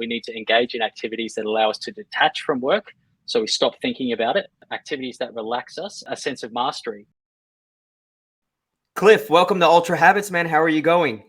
We need to engage in activities that allow us to detach from work, so we stop thinking about it, activities that relax us, a sense of mastery. Cliff, welcome to Ultrahabits, man. How are you going?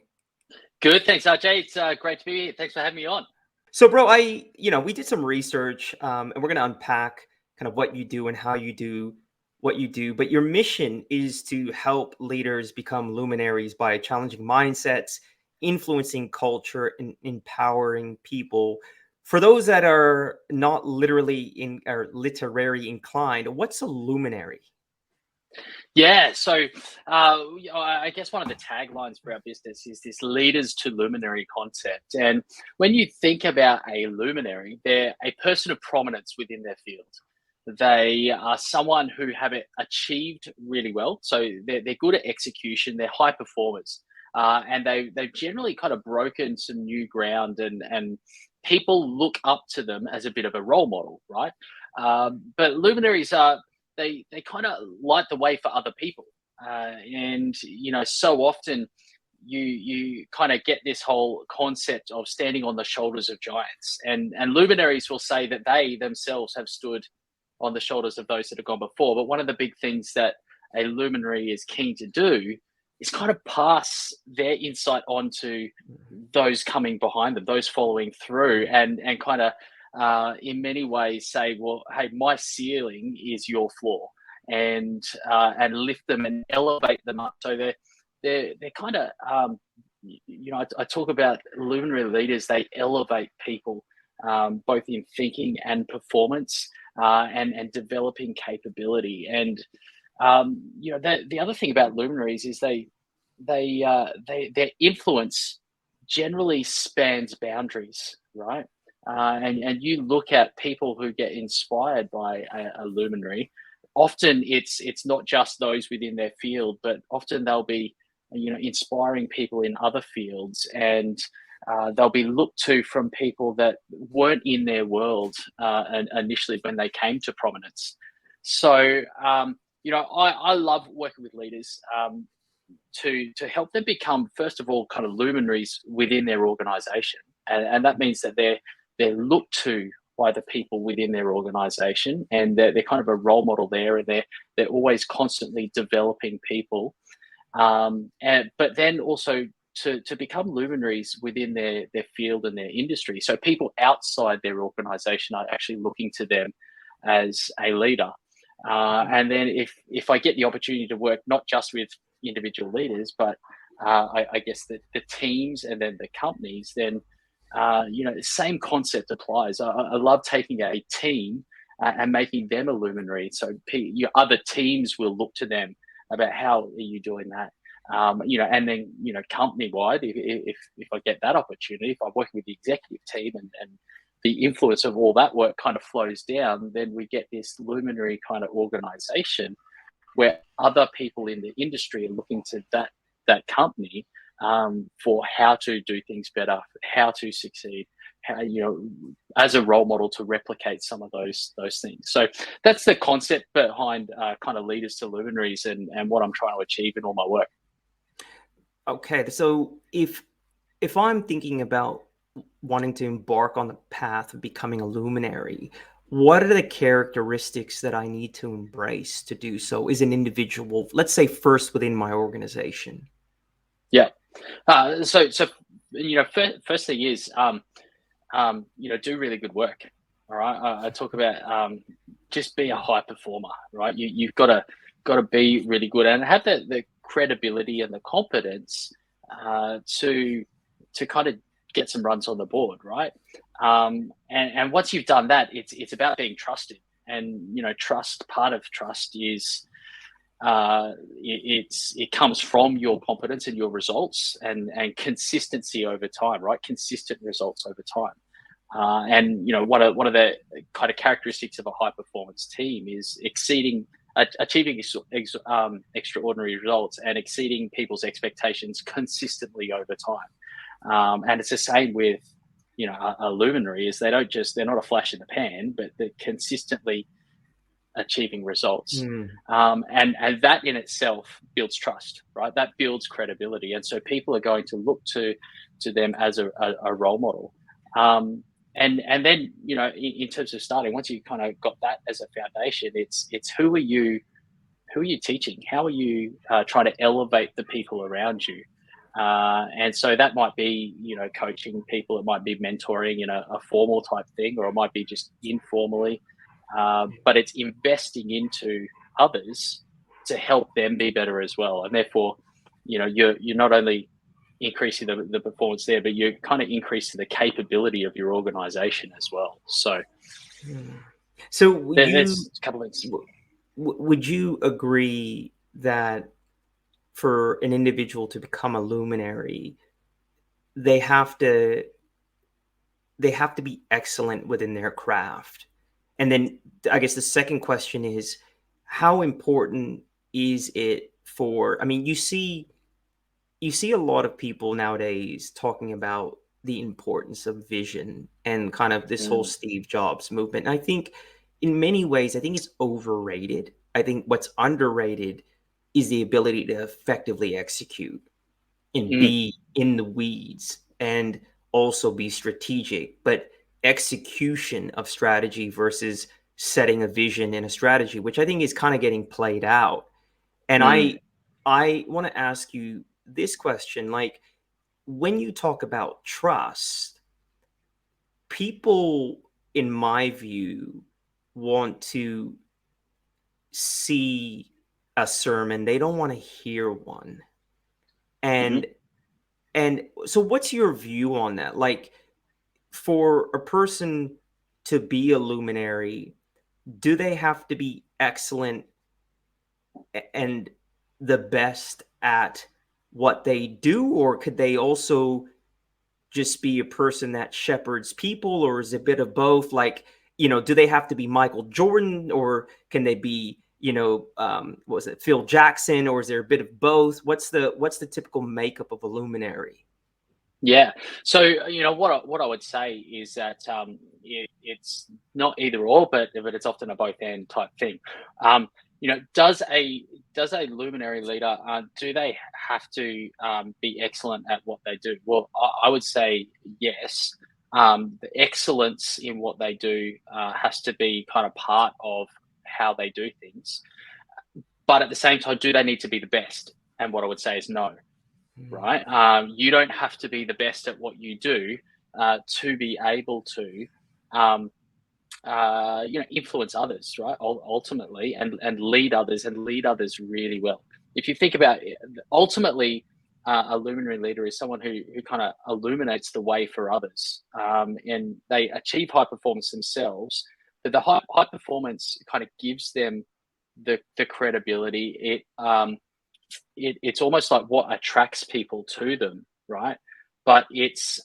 Good, thanks, RJ. It's great to be here. Thanks for having me on. So, bro, we did some research, and we're going to unpack kind of what you do and how you do what you do. But your mission is to help leaders become luminaries by challenging mindsets, influencing culture, and empowering people. For those that are not literary inclined, what's a luminary? Yeah, so I guess one of the taglines for our business is this leaders to luminary concept. And when you think about a luminary, they're a person of prominence within their field. They are someone who have achieved really well. So they're good at execution, they're high performers, and they've generally kind of broken some new ground, and people look up to them as a bit of a role model, right? But luminaries are they kind of light the way for other people, and so often you kind of get this whole concept of standing on the shoulders of giants, and luminaries will say that they themselves have stood on the shoulders of those that have gone before. But one of the big things that a luminary is keen to do is kind of pass their insight on to those coming behind them, those following through, and kind of in many ways say, well, hey, my ceiling is your floor, and lift them and elevate them up. So they're kind of I talk about luminary leaders. They elevate people, both in thinking and performance, and developing capability. And the other thing about luminaries is their influence generally spans boundaries, right? And you look at people who get inspired by a luminary. Often it's not just those within their field, but often they'll be inspiring people in other fields, and they'll be looked to from people that weren't in their world initially when they came to prominence. So I love working with leaders to help them become, first of all, kind of luminaries within their organization, and that means that they're looked to by the people within their organization, and they're kind of a role model there, and they're always constantly developing people, but then also to become luminaries within their field and their industry. So people outside their organization are actually looking to them as a leader. And then if I get the opportunity to work not just with individual leaders, but I guess the teams and then the companies, then the same concept applies. I love taking a team and making them a luminary. So your other teams will look to them about how are you doing that. And then company wide, if I get that opportunity, if I'm working with the executive team and the influence of all that work kind of flows down, then we get this luminary kind of organization where other people in the industry are looking to that company for how to do things better, how to succeed, how, as a role model to replicate some of those things. So that's the concept behind kind of leaders to luminaries, and what I'm trying to achieve in all my work. Okay, so if I'm thinking about wanting to embark on the path of becoming a luminary, what are the characteristics that I need to embrace to do so as an individual, let's say first within my organization? Yeah. So first thing is, do really good work. All right. I talk about just be a high performer, right? You've got to be really good and have the credibility and the competence to kind of get some runs on the board, right? And once you've done that, it's about being trusted. And part of trust is it comes from your competence and your results and consistency over time, right? Consistent results over time. And one of the kind of characteristics of a high performance team is achieving extraordinary results and exceeding people's expectations consistently over time. And it's the same with a luminary, is they're not a flash in the pan, but they're consistently achieving results. And that in itself builds trust, right? That builds credibility. And so people are going to look to them as a role model. and then, you know, in terms of starting, once you kind of got that as a foundation, it's who are you teaching? How are you trying to elevate the people around you? And so that might be, you know, coaching people. It might be mentoring in a formal type thing, or it might be just informally. But it's investing into others to help them be better as well. And therefore, you know, you're not only increasing the performance there, but you're kind of increasing the capability of your organization as well. So So would there's you a couple of things. would you agree that for an individual to become a luminary, they have to be excellent within their craft? And then I guess the second question is, how important is it for, I mean, you see a lot of people nowadays talking about the importance of vision and kind of this whole Mm, Steve Jobs movement. And I think in many ways, I think it's overrated. I think what's underrated is the ability to effectively execute and mm, be in the weeds and also be strategic. But execution of strategy versus setting a vision and a strategy, which I think is kind of getting played out. And mm, I want to ask you this question, like, when you talk about trust, people, in my view, want to see a sermon. They don't want to hear one. mhm. And so what's your view on that? Like, for a person to be a luminary, do they have to be excellent and the best at what they do, or could they also just be a person that shepherds people, or is it a bit of both? Like, you know, do they have to be Michael Jordan, or can they be, you know, what was it, Phil Jackson, or is there a bit of both? What's the typical makeup of a luminary? Yeah. So, you know, what I would say is that it's not either or, but it's often a both and type thing. You know, does a luminary leader do they have to be excellent at what they do? Well, I would say yes. The excellence in what they do has to be kind of part of how they do things. But at the same time, do they need to be the best? And what I would say is no, Mm, right? You don't have to be the best at what you do to be able to, um, you know, influence others, right? Ultimately, and lead others really well. If you think about it, ultimately, a luminary leader is someone who kind of illuminates the way for others, and they achieve high performance themselves. But the high performance kind of gives them the credibility. It's almost like what attracts people to them, right? But it's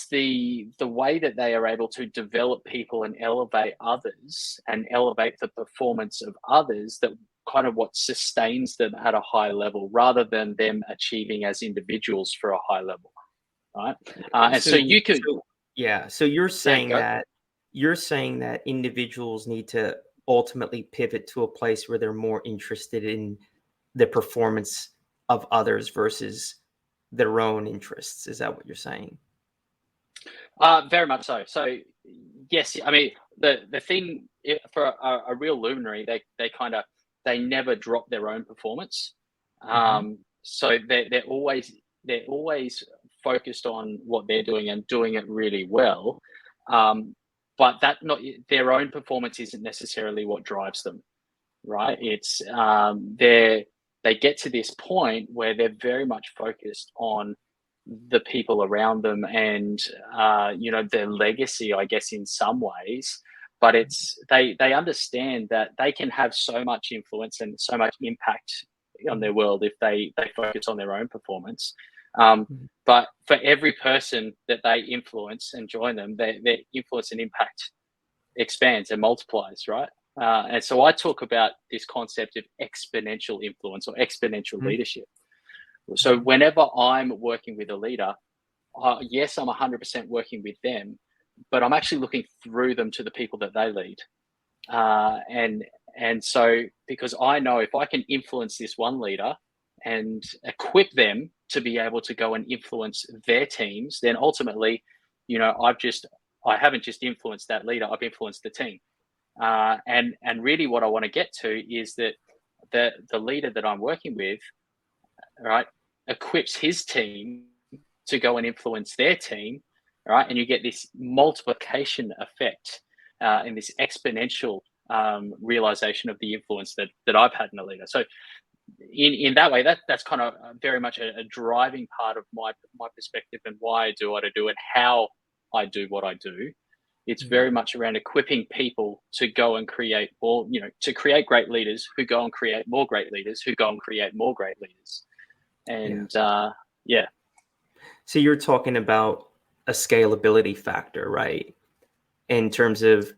the way that they are able to develop people and elevate the performance of others, that kind of what sustains them at a high level, rather than them achieving as individuals for a high level, right? And so so you could, so yeah, so you're yeah, saying go. that individuals need to ultimately pivot to a place where they're more interested in the performance of others versus their own interests. Is that what you're saying? Very much so. So yes, I mean the thing for a real luminary, they kind of they never drop their own performance. Mhm. So they're always focused on what they're doing and doing it really well. Um, but that not their own performance isn't necessarily what drives them, right? It's they get to this point where they're very much focused on the people around them and you know, their legacy, I guess, in some ways. But it's they understand that they can have so much influence and so much impact on their world if they focus on their own performance. Um, Mhm. but for every person that they influence and join them, their influence and impact expands and multiplies, right? And so I talk about this concept of exponential influence or exponential Mhm. leadership. So whenever I'm working with a leader, yes, I'm 100% working with them, but I'm actually looking through them to the people that they lead. And so because I know if I can influence this one leader and equip them to be able to go and influence their teams, then ultimately, I haven't just influenced that leader, I've influenced the team. And really what I want to get to is that the leader that I'm working with, right, equips his team to go and influence their team, right? And you get this multiplication effect and this exponential realization of the influence that I've had in a leader. So in that way, that's kind of very much a driving part of my perspective and why I do what I do and how I do what I do. It's very much around equipping people to go and create, or to create great leaders who go and create more great leaders who go and create more great leaders. And yeah. So you're talking about a scalability factor, right? In terms of,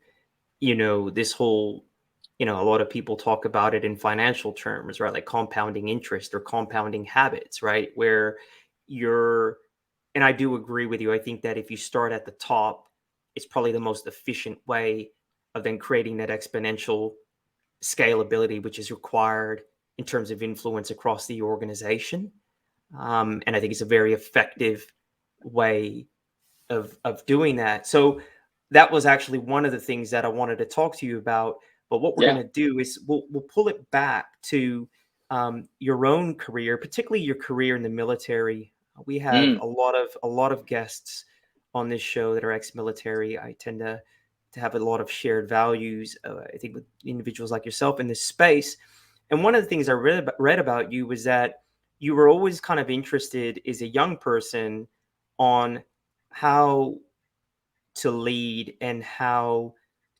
this whole, a lot of people talk about it in financial terms, right? Like compounding interest or compounding habits, right? Where and I do agree with you. I think that if you start at the top, it's probably the most efficient way of then creating that exponential scalability, which is required in terms of influence across the organization. And I think it's a very effective way of doing that. So that was actually one of the things that I wanted to talk to you about. But what we're going to do is we'll pull it back to your own career, particularly your career in the military. We have a lot of guests on this show that are ex-military. I tend to have a lot of shared values, I think, with individuals like yourself in this space. And one of the things I read about you was that you were always kind of interested as a young person on how to lead and how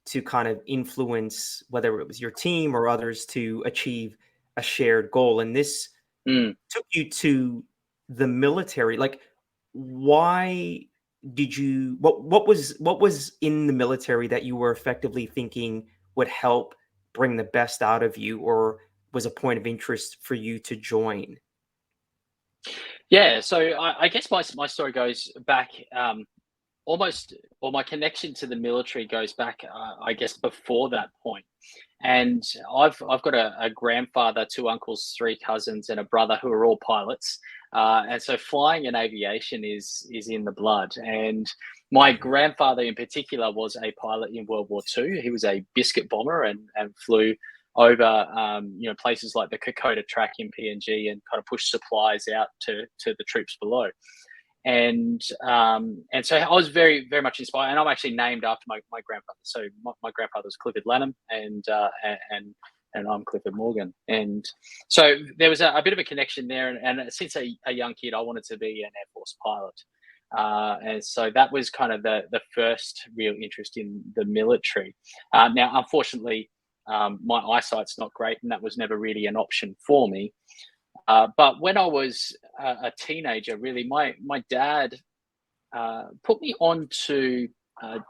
to kind of influence, whether it was your team or others, to achieve a shared goal. And this took you to the military. Like, why did you, what was in the military that you were effectively thinking would help bring the best out of you, or was a point of interest for you to join? Yeah, so I guess my story goes back almost, or my connection to the military goes back, I guess, before that point. And I've got a grandfather, two uncles, three cousins, and a brother who are all pilots. And so flying and aviation is in the blood. And my grandfather in particular was a pilot in World War II. He was a biscuit bomber and flew over places like the Kokoda track in PNG and kind of pushed supplies out to the troops below. And so I was very, very much inspired, and I'm actually named after my grandfather. So my grandfather was Clifford Lanham, and I'm Clifford Morgan. And so there was a bit of a connection there. And since a young kid, I wanted to be an Air Force pilot. And so that was kind of the first real interest in the military. Now, unfortunately, my eyesight's not great, and that was never really an option for me. But when I was a teenager, really, my dad put me on to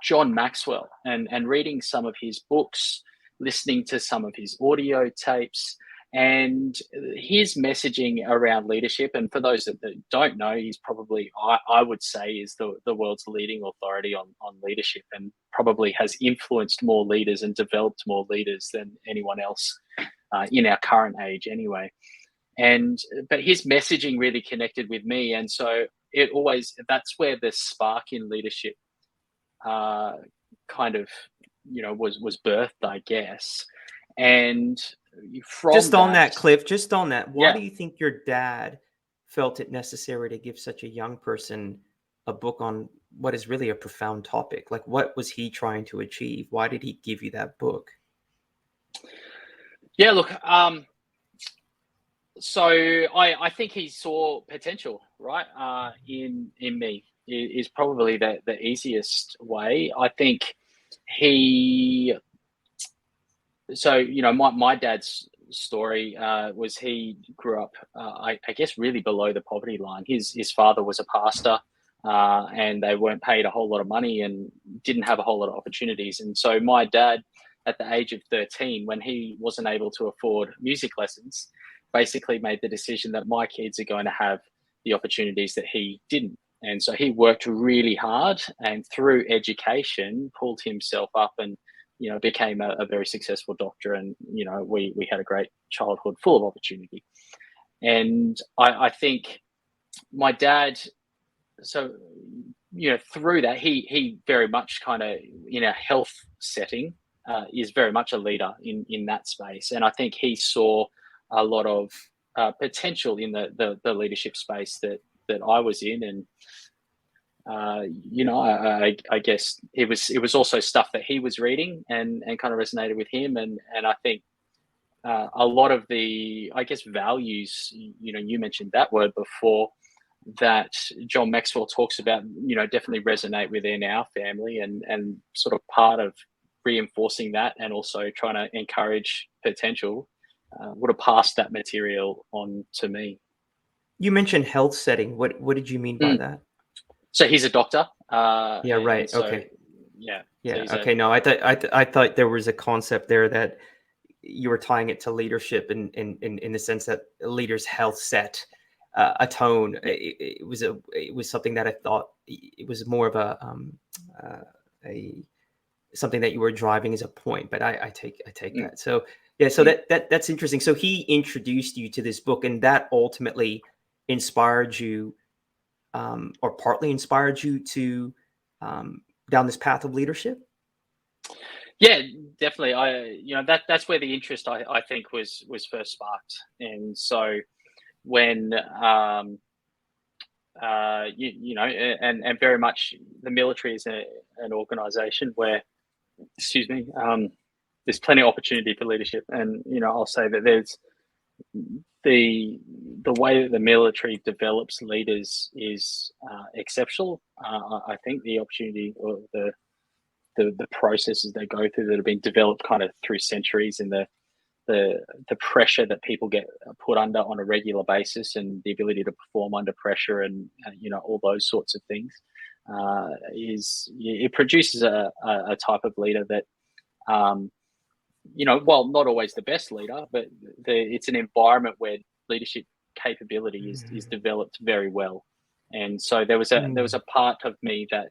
John Maxwell and reading some of his books, listening to some of his audio tapes, and his messaging around leadership. And for those that don't know, he's probably, I would say, is the world's leading authority on leadership, and probably has influenced more leaders and developed more leaders than anyone else in our current age anyway. But his messaging really connected with me. And so that's where the spark in leadership kind of, was birthed, I guess. And from Just on that, Cliff, why Yeah. do you think your dad felt it necessary to give such a young person a book on what is really a profound topic? Like, what was he trying to achieve? Why did he give you that book? Yeah, look, so I think he saw potential, right? In me is probably the easiest way. I think my dad's story was he grew up, I guess, really below the poverty line. His father was a pastor, and they weren't paid a whole lot of money and didn't have a whole lot of opportunities. And so my dad, at the age of 13, when he wasn't able to afford music lessons, basically made the decision that my kids are going to have the opportunities that he didn't. And so he worked really hard, and through education pulled himself up and became a very successful doctor. And we had a great childhood full of opportunity. And I think my dad, so through that, he very much kind of in a health setting is very much a leader in that space, and I think he saw a lot of potential in the leadership space that I was in, and I guess it was also stuff that he was reading and kind of resonated with him, and I think a lot of the, I guess, values, you mentioned that word before, that John Maxwell talks about, definitely resonate within our family, and sort of part of reinforcing that and also trying to encourage potential would have passed that material on to me. You mentioned health setting. What did you mean by that? So he's a doctor. Yeah, right. So, okay. Yeah. Yeah. So Okay. No, I thought there was a concept there that you were tying it to leadership in the sense that leaders' health set a tone. It was something that I thought it was more of a something that you were driving as a point, but I take that. So yeah, so that's interesting. So he introduced you to this book, and that ultimately inspired you, or partly inspired you to down this path of leadership. Yeah, definitely. That's where the interest I think was first sparked, and so when and very much the military is an organization where, excuse me, there's plenty of opportunity for leadership, and I'll say that there's the way that the military develops leaders is exceptional. I think the opportunity, or the processes they go through that have been developed kind of through centuries, and the pressure that people get put under on a regular basis, and the ability to perform under pressure, and all those sorts of things, it produces a type of leader that, while not always the best leader, but it's an environment where leadership capability is developed very well. And so there was a part of me that,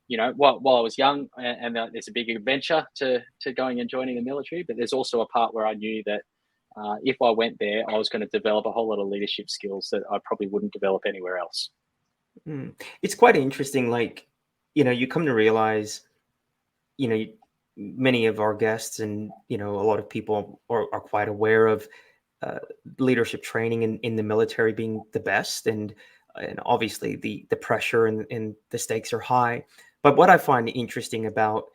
while I was young, and there's a big adventure to going and joining the military, but there's also a part where I knew that if I went there, I was going to develop a whole lot of leadership skills that I probably wouldn't develop anywhere else. It's quite interesting. Like, you come to realize, many of our guests and, a lot of people are quite aware of leadership training in the military being the best. And obviously the pressure and the stakes are high. But what I find interesting about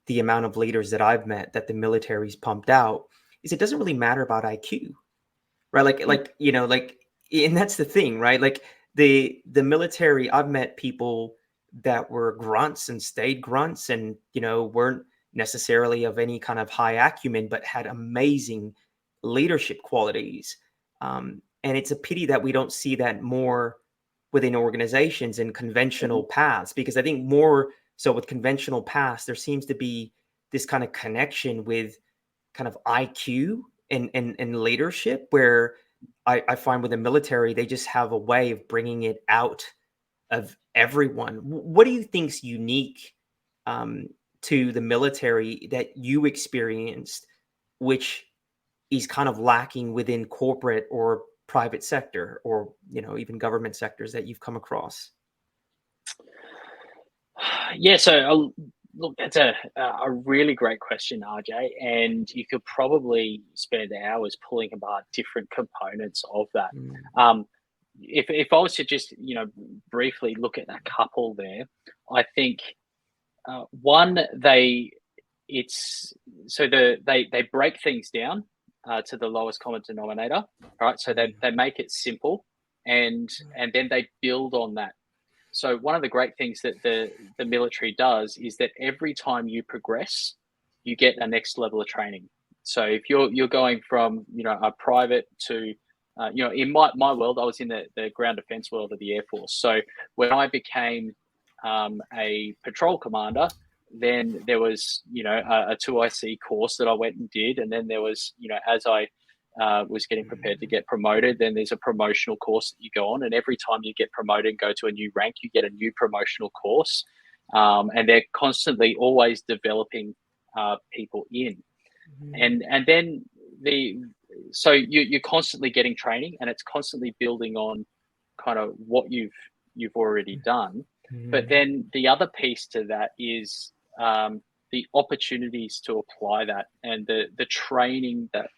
the amount of leaders that I've met that the military's pumped out is it doesn't really matter about IQ, right? And that's the thing, right? Like the military, I've met people that were grunts and stayed grunts, and weren't necessarily of any kind of high acumen, but had amazing leadership qualities. And it's a pity that we don't see that more within organizations and conventional paths, because I think more so with conventional paths, there seems to be this kind of connection with kind of IQ and leadership, where I find with the military, they just have a way of bringing it out of everyone. What do you think's unique to the military that you experienced, which is kind of lacking within corporate or private sector, or even government sectors that you've come across? Yeah, so look, that's a really great question, RJ, and you could probably spend hours pulling apart different components of that. If I was to just briefly look at a couple there, I think one, they break things down to the lowest common denominator, right? So they make it simple, and then they build on that. So one of the great things that the military does is that every time you progress, you get a next level of training. So if you're going from a private to in my world, I was in the ground defense world of the Air Force. So when I became a patrol commander, then there was a 2IC course that I went and did, and then there was as I was getting prepared to get promoted, then there's a promotional course that you go on, and every time you get promoted and go to a new rank, you get a new promotional course, and they're constantly always developing people in, and then so you're constantly getting training, and it's constantly building on kind of what you've already done. But then the other piece to that is the opportunities to apply that, and the training that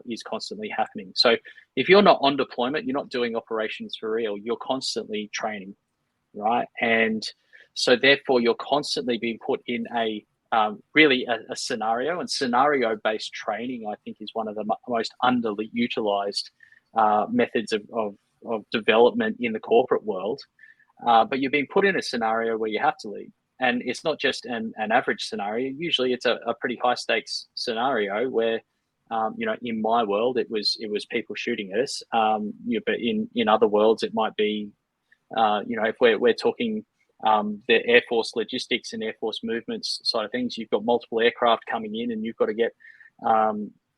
is constantly happening. So if you're not on deployment, you're not doing operations for real. You're constantly training, right? And so therefore, you're constantly being put in really a scenario, and scenario-based training, I think, is one of the most underutilized methods of development in the corporate world. But you're being put in a scenario where you have to lead. And it's not just an average scenario. Usually it's a pretty high stakes scenario where, in my world, it was people shooting at us. But in other worlds, it might be, if we're talking the Air Force logistics and Air Force movements side of things, you've got multiple aircraft coming in, and you've got to get,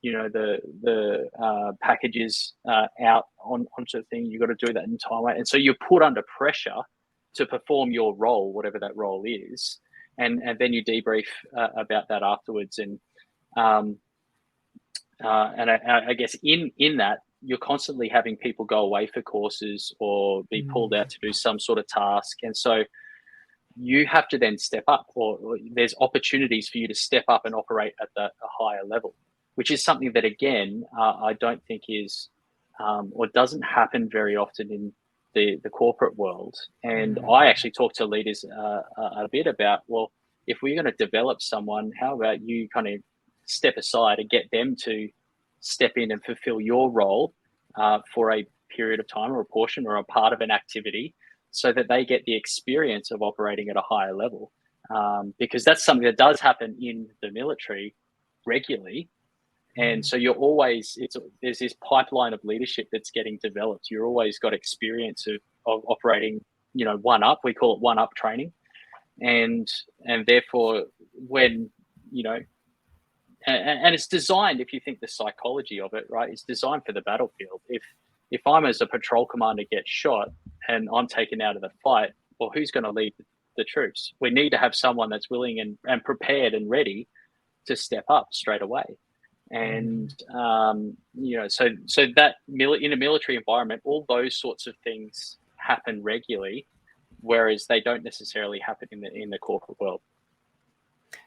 the packages out onto the thing. You've got to do that in time, and so you're put under pressure to perform your role, whatever that role is, and then you debrief about that afterwards. And I guess in that, you're constantly having people go away for courses or be pulled out to do some sort of task, and so you have to then step up, or there's opportunities for you to step up and operate at a higher level, which is something that, again, I don't think is or doesn't happen very often in the corporate world. And I actually talk to leaders a bit about, well, if we're going to develop someone, how about you kind of step aside and get them to step in and fulfill your role for a period of time, or a portion, or a part of an activity, so that they get the experience of operating at a higher level. Because that's something that does happen in the military regularly. And so you're always, there's this pipeline of leadership that's getting developed. You're always got experience of operating, one up. We call it one up training. And therefore, when, and it's designed, if you think the psychology of it, right, it's designed for the battlefield. If I'm, as a patrol commander, get shot and I'm taken out of the fight, well, who's going to lead the troops? We need to have someone that's willing and prepared and ready to step up straight away. And, so that in a military environment, all those sorts of things happen regularly, whereas they don't necessarily happen in the corporate world.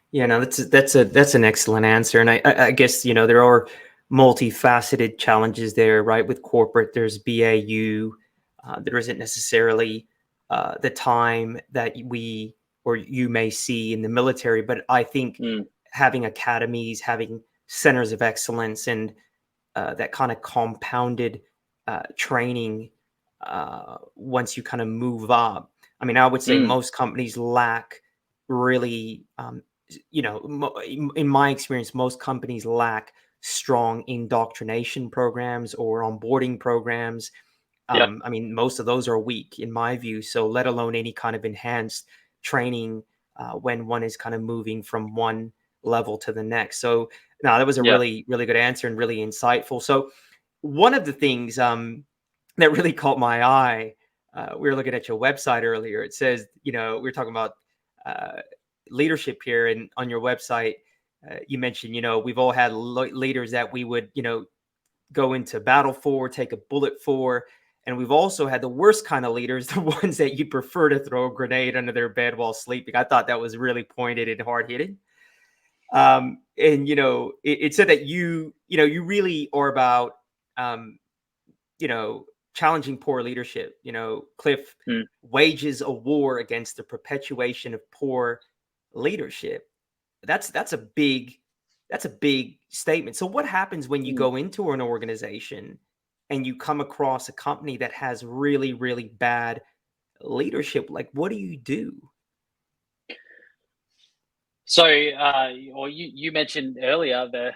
Yeah, no, that's an excellent answer. And I guess, there are multifaceted challenges there, right? With corporate, there's BAU. There isn't necessarily the time that we or you may see in the military, but I think having academies, having centers of excellence, and that kind of compounded training once you kind of move up. I mean, I would say most companies lack really, in my experience, most companies lack strong indoctrination programs or onboarding programs. I mean, most of those are weak in my view. So let alone any kind of enhanced training when one is kind of moving from one level to the next. So no, that was a really, really good answer and really insightful. So one of the things that really caught my eye, we were looking at your website earlier. It says, we were talking about leadership here, and on your website, you mentioned, we've all had leaders that we would, go into battle for, take a bullet for. And we've also had the worst kind of leaders, the ones that you prefer to throw a grenade under their bed while sleeping. I thought that was really pointed and hard hitting. And, it said that you really are about, challenging poor leadership. Cliff wages a war against the perpetuation of poor leadership. That's a big statement. So what happens when you go into an organization and you come across a company that has really, really bad leadership? Like, what do you do? So, or you mentioned earlier the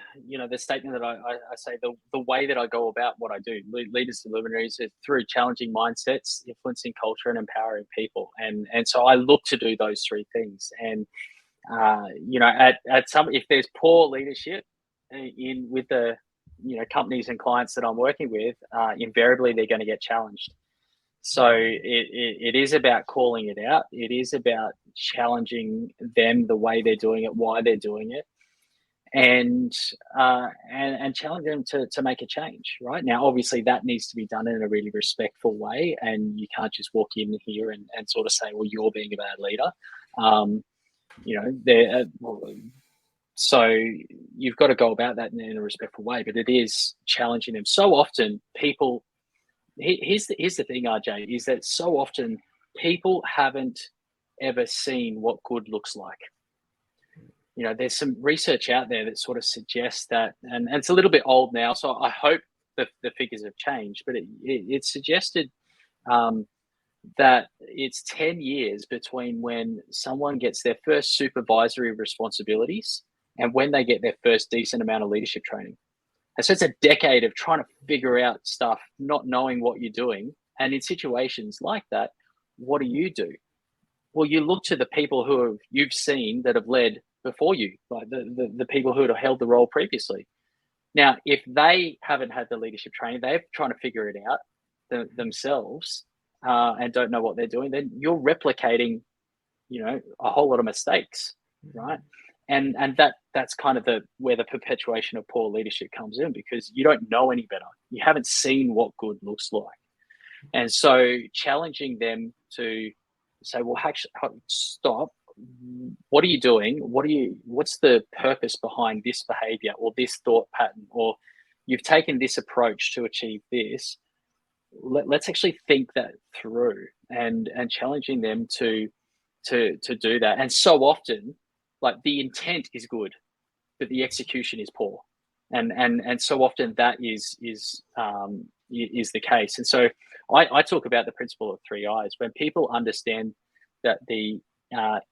statement that I say, the way that I go about what I do, leaders to luminaries, is through challenging mindsets, influencing culture, and empowering people. And so I look to do those three things. And at some, if there's poor leadership with the companies and clients that I'm working with, invariably they're going to get challenged. So it is about calling it out. It is about challenging them, the way they're doing it, why they're doing it. and challenge them to make a change. Right now, obviously, that needs to be done in a really respectful way, and you can't just walk in here and sort of say, "Well, you're being a bad leader." There. So you've got to go about that in a respectful way, but it is challenging them. So often, people. Here's the thing, RJ, is that so often people haven't ever seen what good looks like. There's some research out there that sort of suggests that, and it's a little bit old now, so I hope the figures have changed, but it suggested that it's 10 years between when someone gets their first supervisory responsibilities and when they get their first decent amount of leadership training. And so it's a decade of trying to figure out stuff, not knowing what you're doing. And in situations like that, what do? Well, you look to the people you've seen that have led before you, like the people who have held the role previously. Now, if they haven't had the leadership training, they're trying to figure it out themselves and don't know what they're doing, then you're replicating, a whole lot of mistakes, right? And that's kind of where the perpetuation of poor leadership comes in, because you don't know any better. You haven't seen what good looks like. And so challenging them to say, well, actually, stop. What are you doing? What's the purpose behind this behavior or this thought pattern? Or you've taken this approach to achieve this. Let's actually think that through and challenging them to do that. And so often, like, the intent is good, but the execution is poor. And so often that is the case. And so I talk about the principle of 3 I's. When people understand that the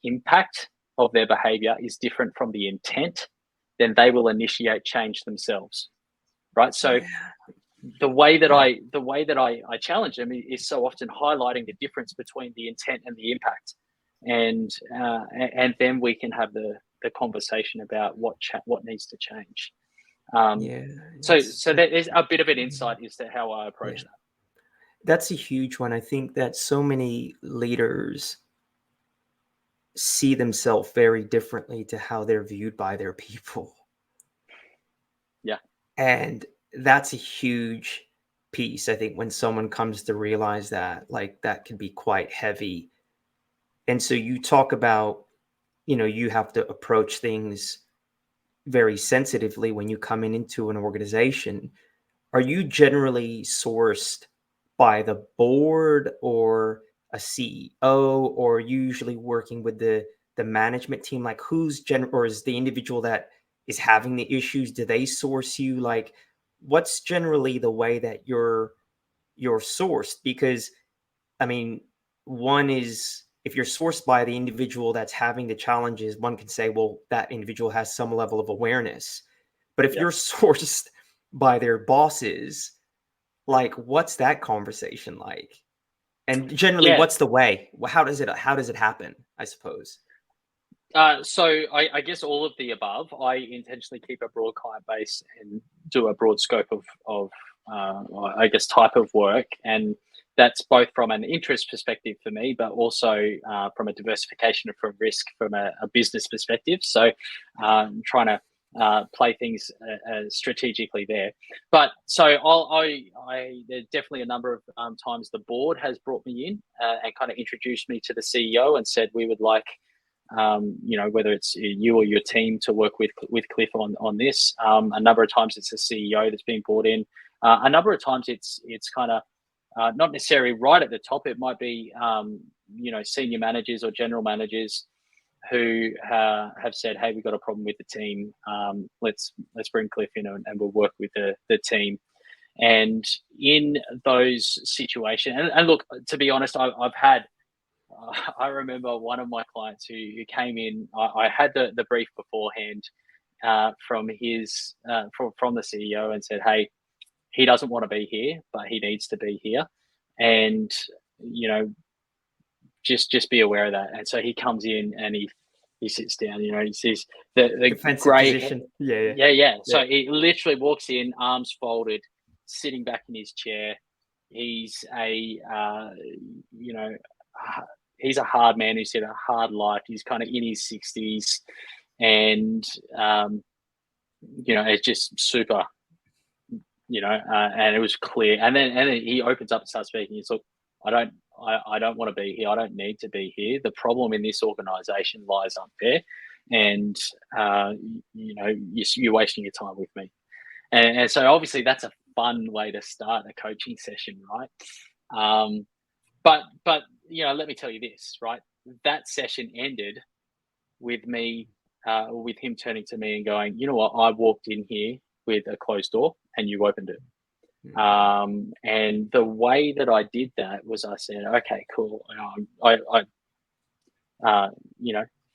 impact of their behavior is different from the intent, then they will initiate change themselves, right? So the way that I challenge them is so often highlighting the difference between the intent and the impact, and then we can have the conversation about what needs to change. So there's a bit of an insight as to how I approach that. That's a huge one. I think that so many leaders see themselves very differently to how they're viewed by their people. Yeah. And that's a huge piece, I think, when someone comes to realize that, like, that can be quite heavy. And so you talk about, you have to approach things very sensitively when you come into an organization. Are you generally sourced by the board or a CEO, or usually working with the management team? Like, or is the individual that is having the issues, do they source you? Like, what's generally the way that you're sourced? Because, I mean, one is, if you're sourced by the individual that's having the challenges, one can say, well, that individual has some level of awareness. But if you're sourced by their bosses, like, what's that conversation like? And generally, what's the way? How does it happen, I suppose? So I guess all of the above. I intentionally keep a broad client base and do a broad scope of I guess, type of work, and that's both from an interest perspective for me, but also from a diversification from risk from a business perspective. So trying to play things strategically there. But so there's definitely a number of times the board has brought me in and kind of introduced me to the CEO and said, we would like, whether it's you or your team, to work with Cliff on this. A number of times it's a CEO that's being brought in. A number of times it's kind of not necessarily right at the top. It might be senior managers or general managers who have said, "Hey, we've got a problem with the team. Let's bring Cliff in and we'll work with the team." And in those situations, and look, to be honest, I've had. I remember one of my clients who came in. I had the brief beforehand from from the CEO and said, "Hey, he doesn't want to be here, but he needs to be here, and just be aware of that." And so he comes in and he sits down. He sees the great position. Yeah. So he literally walks in, arms folded, sitting back in his chair. He's he's a hard man who's had a hard life. He's kind of in his 60s, and it's just super, and it was clear. And then he opens up and starts speaking. He's like, I don't want to be here. I don't need to be here. The problem in this organization lies up there, and you're wasting your time with me. And so obviously that's a fun way to start a coaching session, right? But let me tell you this, right? That session ended with me, with him turning to me and going, you know what? I walked in here with a closed door, and you opened it. And the way that I did that was I said, okay, cool. I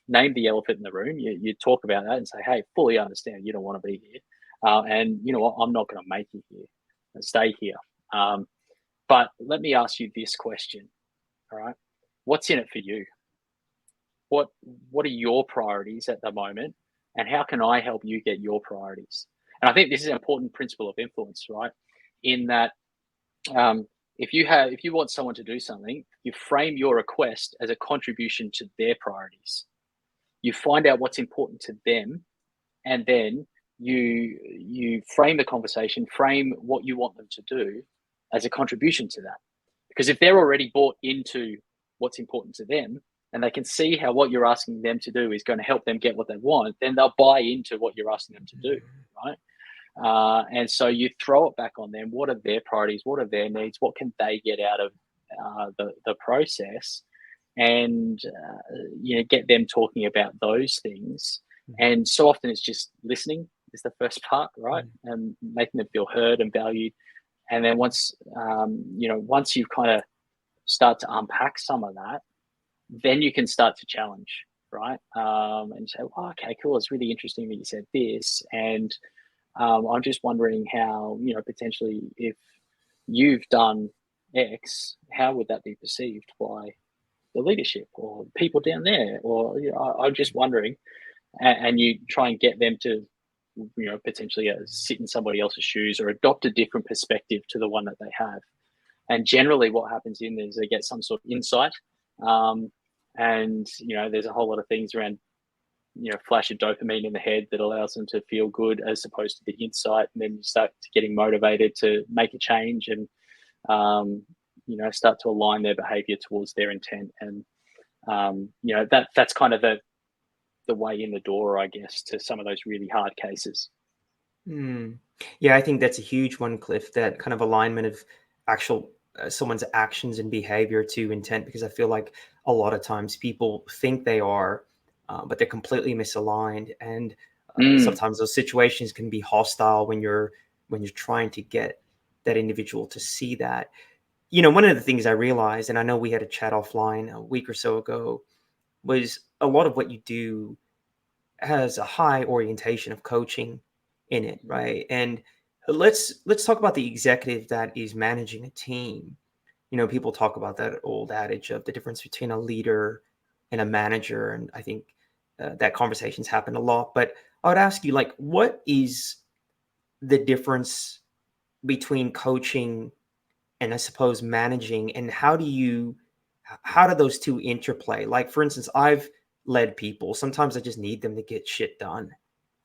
name the elephant in the room. You talk about that and say, hey, fully understand you don't want to be here. And you know what? I'm not going to make you here. Stay here. But let me ask you this question. All right. What's in it for you? What are your priorities at the moment? And how can I help you get your priorities? And I think this is an important principle of influence, right? In that, if you want someone to do something, you frame your request as a contribution to their priorities. You find out what's important to them, and then you frame the conversation, frame what you want them to do as a contribution to that. Because if they're already bought into what's important to them, and they can see how what you're asking them to do is going to help them get what they want, then they'll buy into what you're asking them to do, right? And so you throw it back on them. What are their priorities? What are their needs? What can they get out of the process? And get them talking about those things. And so often it's just listening is the first part, right? And making them feel heard and valued. And then once you kind of start to unpack some of that, then you can start to challenge, right? And say, well, okay, cool. It's really interesting that you said this. And I'm just wondering how, potentially if you've done X, how would that be perceived by the leadership or people down there? Or, I'm just wondering, and you try and get them to, potentially sit in somebody else's shoes or adopt a different perspective to the one that they have. And generally what happens in is they get some sort of insight. And, there's a whole lot of things around, flash of dopamine in the head that allows them to feel good as opposed to the insight. And then you start getting motivated to make a change and, start to align their behavior towards their intent. And, that's kind of the way in the door, I guess, to some of those really hard cases. Yeah, I think that's a huge one, Cliff, that kind of alignment of actual someone's actions and behavior to intent, because I feel like a lot of times people think they are, but they're completely misaligned. And sometimes those situations can be hostile when you're trying to get that individual to see that. One of the things I realized, and I know we had a chat offline a week or so ago, was a lot of what you do has a high orientation of coaching in it, right? And let's talk about the executive that is managing a team. People talk about that old adage of the difference between a leader and a manager, and I think that conversation's happened a lot. But I would ask you, like, what is the difference between coaching and, I suppose, managing, and how do those two interplay? Like, for instance, I've led people. Sometimes I just need them to get shit done.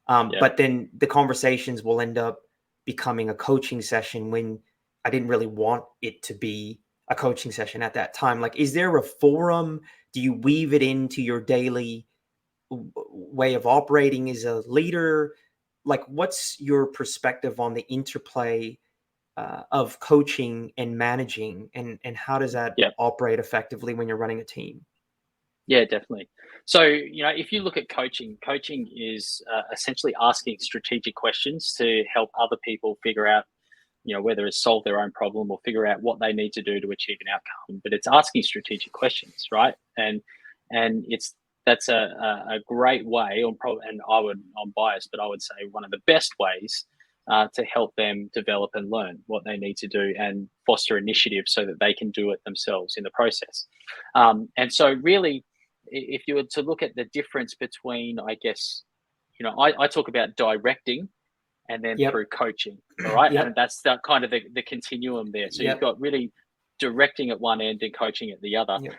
But then the conversations will end up becoming a coaching session when I didn't really want it to be a coaching session at that time. Like, is there a forum? Do you weave it into your daily way of operating as a leader? Like, what's your perspective on the interplay of coaching and managing, and how does that operate effectively when you're running a team? Yeah, definitely. So, if you look at coaching is essentially asking strategic questions to help other people figure out, whether it's solve their own problem or figure out what they need to do to achieve an outcome. But it's asking strategic questions, right? And that's a great way, and I'm biased, but I would say one of the best ways to help them develop and learn what they need to do and foster initiative so that they can do it themselves in the process. And so really, if you were to look at the difference between, I guess, I talk about directing and then through coaching, all right? And that's the kind of the continuum there. So you've got really directing at one end and coaching at the other. Yeah.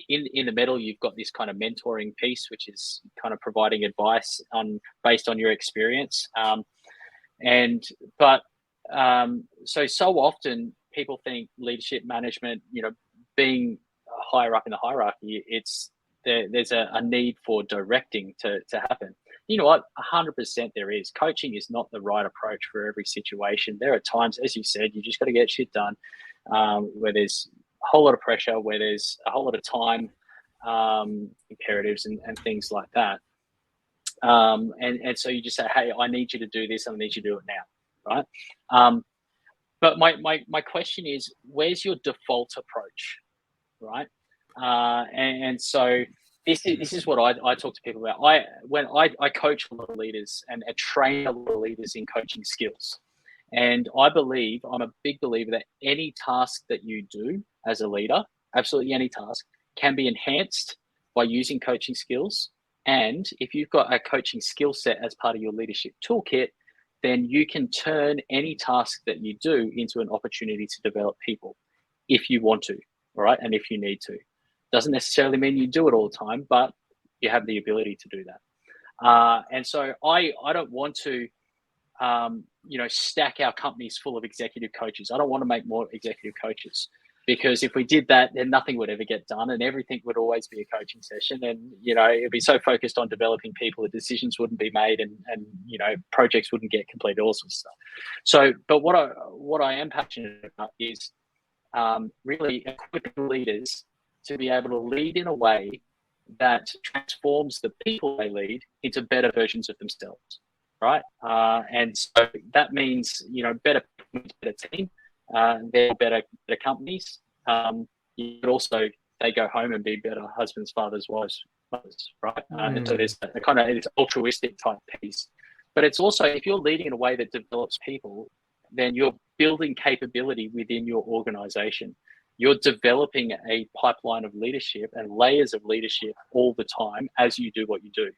In the middle, you've got this kind of mentoring piece, which is kind of providing advice based on your experience. So often people think leadership management, being higher up in the hierarchy, there's a need for directing to happen. You know what? 100% there is. Coaching is not the right approach for every situation. There are times, as you said, you just got to get shit done, where there's a whole lot of pressure, where there's a whole lot of time imperatives and things like that. And so you just say, hey, I need you to do this, and I need you to do it now, right? But my question is, where's your default approach, right? And so this is what I talk to people about. I coach a lot of leaders and train a lot of leaders in coaching skills. And I'm a big believer that any task that you do as a leader, absolutely any task, can be enhanced by using coaching skills. And if you've got a coaching skill set as part of your leadership toolkit, then you can turn any task that you do into an opportunity to develop people if you want to, all right? And if you need to. Doesn't necessarily mean you do it all the time, but you have the ability to do that. And so I don't want to, stack our companies full of executive coaches. I don't want to make more executive coaches, because if we did that, then nothing would ever get done, and everything would always be a coaching session. And, it'd be so focused on developing people that decisions wouldn't be made, and projects wouldn't get completed, all sorts of stuff. So, but what I am passionate about is really equipping leaders to be able to lead in a way that transforms the people they lead into better versions of themselves, right? And so that means, better team, they're better companies. But also they go home and be better husbands, fathers, wives, mothers, right? And so there's a kind of altruistic type piece. But it's also, if you're leading in a way that develops people, then you're building capability within your organization. You're developing a pipeline of leadership and layers of leadership all the time as you do what you do.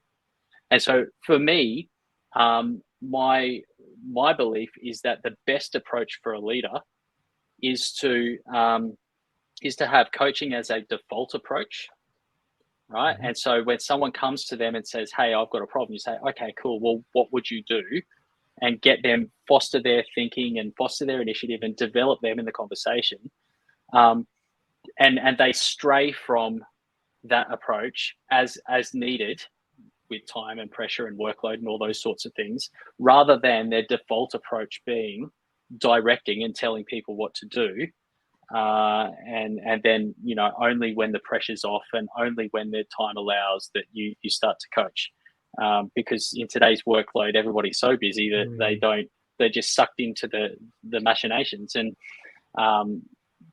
And so for me, my belief is that the best approach for a leader is to have coaching as a default approach, right? Mm-hmm. And so when someone comes to them and says, hey, I've got a problem, you say, okay, cool. Well, what would you do? And get them, foster their thinking and foster their initiative and develop them in the conversation. And they stray from that approach as needed with time and pressure and workload and all those sorts of things, rather than their default approach being directing and telling people what to do. And then, only when the pressure's off and only when their time allows that you start to coach. Because in today's workload, everybody's so busy that they're just sucked into the machinations, and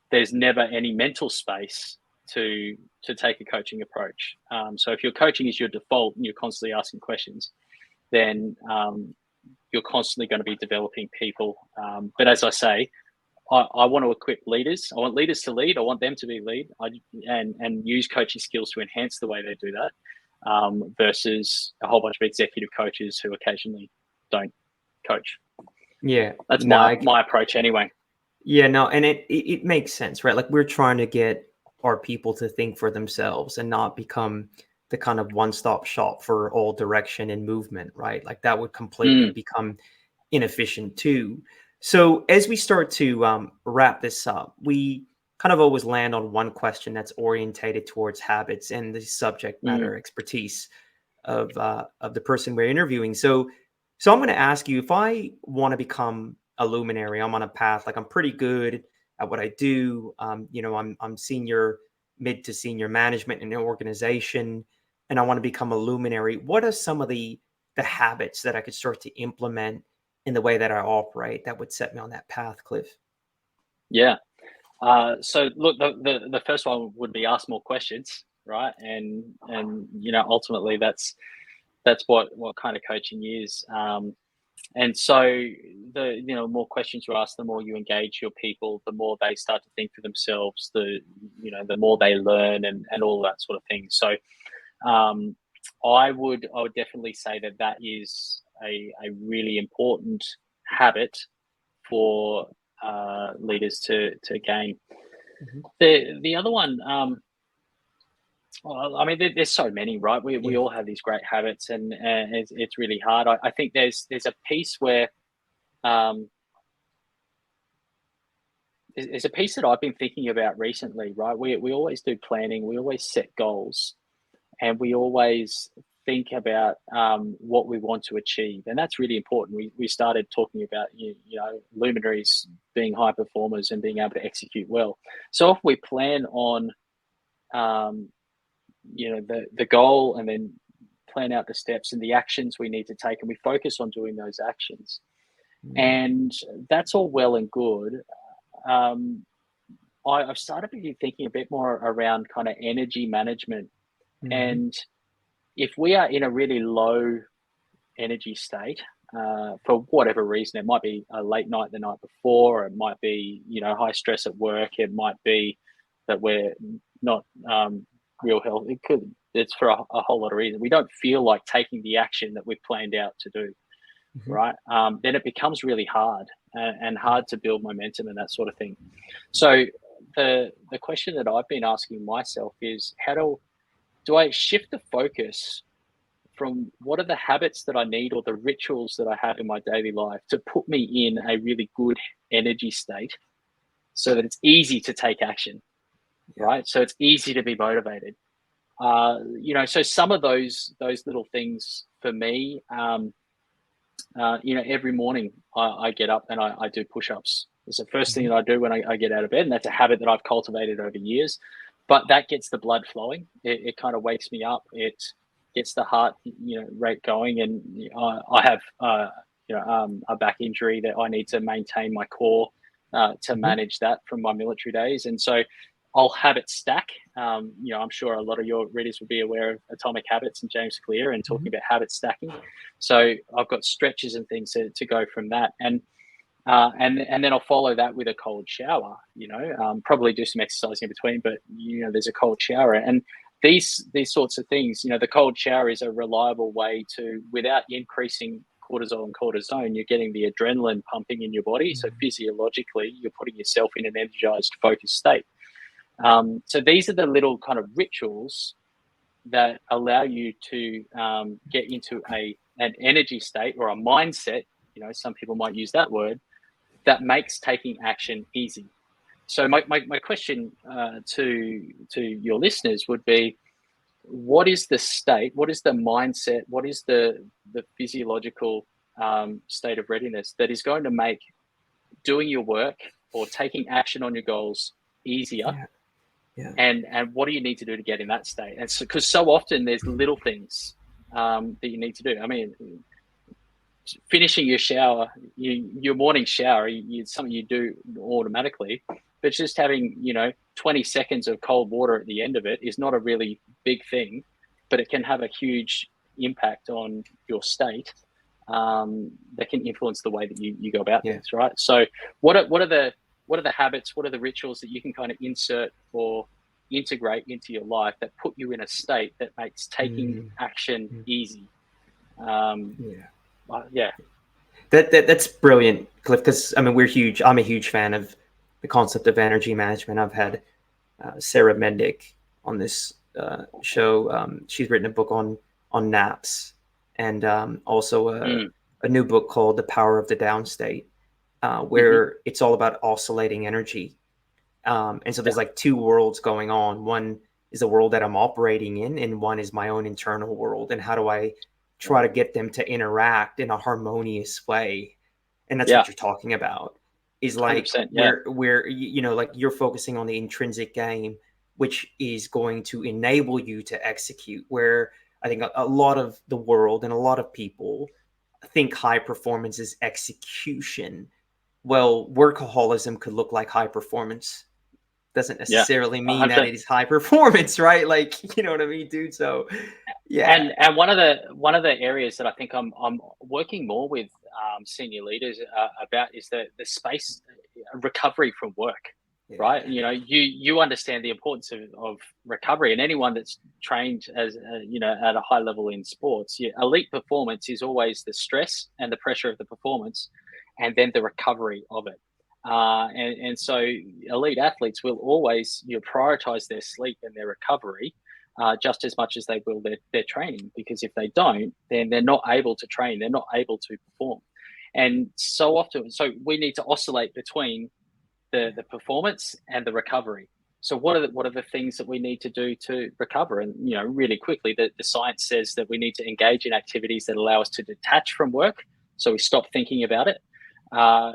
there's never any mental space to take a coaching approach. So if your coaching is your default and you're constantly asking questions, then you're constantly going to be developing people. But as I say, I want to equip leaders. I want leaders to lead. I want them to be lead, and use coaching skills to enhance the way they do that, versus a whole bunch of executive coaches who occasionally don't coach. Yeah, that's my approach anyway. Yeah, no, and it makes sense, right? Like, we're trying to get our people to think for themselves and not become the kind of one-stop shop for all direction and movement, right? Like, that would completely become inefficient too. So as we start to wrap this up, we kind of always land on one question that's orientated towards habits and the subject matter expertise of the person we're interviewing. So I'm going to ask you, if I want to become a luminary, I'm on a path, like, I'm pretty good at what I do. I'm mid to senior management in an organization, and I want to become a luminary. What are some of the habits that I could start to implement in the way that I operate that would set me on that path, Cliff? Yeah. So look, the first one would be ask more questions, right? And ultimately that's what kind of coaching is. And so the more questions you ask, the more you engage your people, the more they start to think for themselves, the more they learn and all that sort of thing. So I would definitely say that is a really important habit for leaders to gain. Mhm. The other one, well, I mean, there's so many, right? We Yeah. all have these great habits, and it's really hard. I think there's a piece where um, there's a piece that I've been thinking about recently, right? We always do planning, we always set goals, and we always think about what we want to achieve, and that's really important. We started talking about you know, luminaries being high performers and being able to execute well. So if we plan on um, you know, the goal, and then plan out the steps and the actions we need to take, and we focus on doing those actions, Mm. and that's all well and good. um, I've started to be thinking a bit more around kind of energy management. Mhm. And if we are in a really low energy state, for whatever reason, it might be a late night the night before, or it might be, you know, high stress at work, it might be that we're not real health. It could, it's for a whole lot of reasons. We don't feel like taking the action that we've planned out to do, Mhm. right? Then it becomes really hard, and Yeah. hard to build momentum and that sort of thing. So the question that I've been asking myself is, how do I shift the focus from what are the habits that I need, or the rituals that I have in my daily life, to put me in a really good energy state, so that it's easy to take action, Yeah. right? So it's easy to be motivated. You know, so some of those little things for me, you know, every morning I get up and I do push-ups. It's the first thing Mhm. that I do when I get out of bed, and that's a habit that I've cultivated over years. But that gets the blood flowing. It kind of wakes me up. It gets the heart, you know, rate going, and I have you know, a back injury that I need to maintain my core to Mhm. manage that from my military days, and so I'll habit stack. You know, I'm sure a lot of your readers will be aware of Atomic Habits and James Clear, and talking Mhm. about habit stacking. So I've got stretches and things to go from that, and then I'll follow that with a cold shower. You know, probably do some exercise in between, but you know, there's a cold shower, and these sorts of things. You know, the cold shower is a reliable way to, without increasing cortisol and cortisone, you're getting the adrenaline pumping in your body. So Mhm. physiologically, you're putting yourself in an energized, focused state. So these are the little kind of rituals that allow you to get into an energy state, or a mindset. You know, some people might use that word, that makes taking action easy. So Yeah. my question to your listeners would be, what is the state? What is the mindset? What is the physiological state of readiness that is going to make doing your work, or taking action on your goals, easier? Yeah. Yeah. And what do you need to do to get in that state? And so, because so often there's little things that you need to do. I mean, finishing your shower, your morning shower, it's something you do automatically, but just having, you know, 20 seconds of cold water at the end of it is not a really big thing, but it can have a huge impact on your state, that can influence the way that you go about Yeah. things, right? So what are the habits, what are the rituals that you can kind of insert or integrate into your life that put you in a state that makes taking Mm. action Mm. easy? um, Yeah. yeah. That's brilliant, Cliff. Because I mean, we're huge. I'm a huge fan of the concept of energy management. I've had Sarah Mendick on this show. She's written a book on naps, and also Mm, a new book called The Power of the Downstate, hmm. where it's all about oscillating energy. And so Yeah, there's like two worlds going on. One is the world that I'm operating in, and one is my own internal world. And how do I try to right. get them to interact in a harmonious way? And that's Yeah, what you're talking about. Is like 100%. Yeah, where you know, like you're focusing on the intrinsic game, which is going to enable you to execute. Where I think a lot of the world and a lot of people think high performance is execution. Well, workaholism could look like high performance, doesn't yeah, necessarily mean that 100%. it is high performance, right? Like, you know what I mean, dude? So, yeah. And one of the areas that I think I'm working more with senior leaders about is the space, recovery from work, right? Yeah. You know, you understand the importance of recovery, and anyone that's trained as you know, at a high level in sports, elite performance is always the stress and the pressure of the performance, and then the recovery of it. And so elite athletes will always prioritize their sleep and their recovery just as much as they will their training, because if they don't, then they're not able to train, they're not able to perform. And so often, so we need to oscillate between the performance and the recovery. So what are the things that we need to do to recover? And really quickly, the science says that we need to engage in activities that allow us to detach from work, so we stop thinking about it.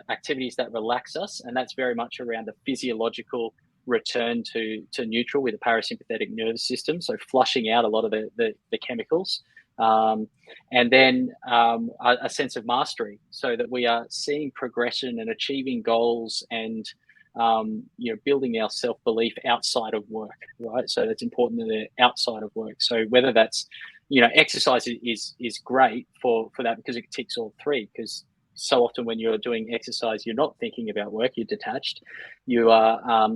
Activities that relax us, and that's very much around the physiological return to neutral with the parasympathetic nervous system, so flushing out a lot of the chemicals. And then a sense of mastery, so that we are seeing progression and achieving goals, and building our self-belief outside of work, right? So that's important that they're outside of work. So whether that's exercise is great for that, because it ticks all three. Because so often when you're doing exercise, you're not thinking about work, you're detached. You are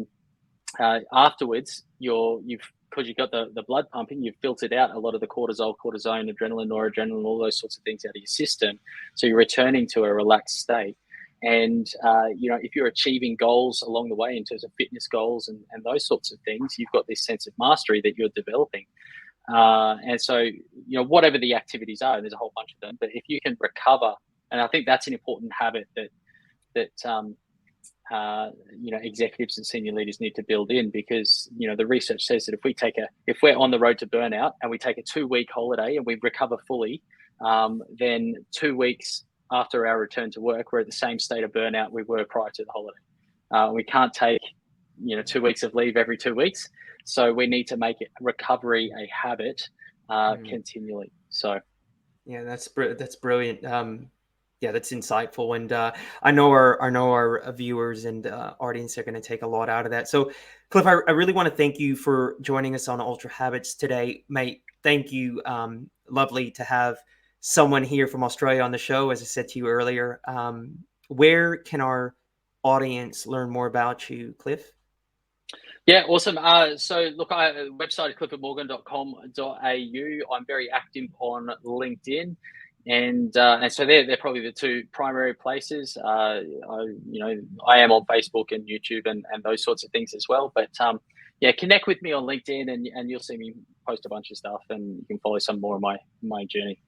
afterwards, because you've got the blood pumping, you've filtered out a lot of the cortisol, cortisone, adrenaline, noradrenaline, all those sorts of things out of your system. So you're returning to a relaxed state. And if you're achieving goals along the way in terms of fitness goals and those sorts of things, you've got this sense of mastery that you're developing. And so whatever the activities are, and there's a whole bunch of them, but if you can recover, and I think that's an important habit that executives and senior leaders need to build in, because the research says that if we're on the road to burnout and we take a 2-week holiday and we recover fully, then 2 weeks after our return to work, we're at the same state of burnout we were prior to the holiday. We can't take 2 weeks of leave every 2 weeks, so we need to make recovery a habit continually. So yeah, that's brilliant. Yeah, that's insightful, and I know our viewers and audience are going to take a lot out of that. So, Cliff, I really want to thank you for joining us on Ultrahabits today, mate. Thank you. Lovely to have someone here from Australia on the show. As I said to you earlier, where can our audience learn more about you, Cliff? Yeah, awesome. So look, website is cliffordmorgan.com.au. I'm very active on LinkedIn. And so they're probably the two primary places. I am on Facebook and YouTube and those sorts of things as well. But connect with me on LinkedIn, and you'll see me post a bunch of stuff, and you can follow some more of my journey.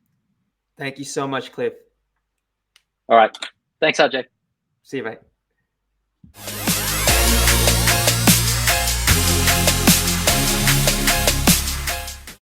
Thank you so much, Cliff. All right. Thanks, RJ. See you, mate.